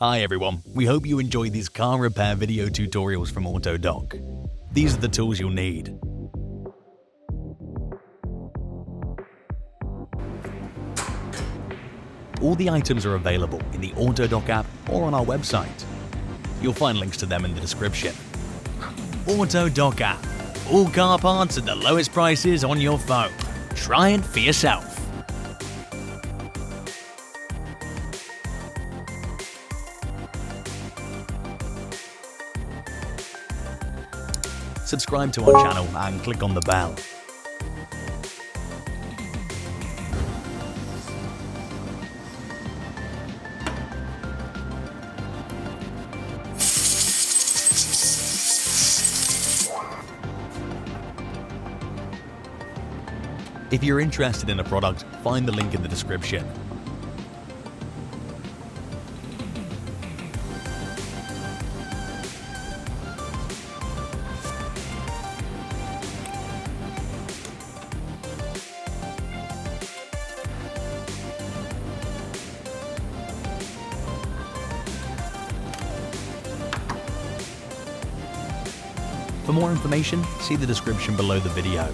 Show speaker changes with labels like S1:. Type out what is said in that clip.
S1: Hi everyone, we hope you enjoy these car repair video tutorials from Autodoc. These are the tools you'll need. All the items are available in the Autodoc app or on our website. You'll find links to them in the description. Autodoc app. All car parts at the lowest prices on your phone. Try it for yourself. Subscribe to our channel and click on the bell. If you're interested in a product, find the link in the description. For more information, see the description below the video.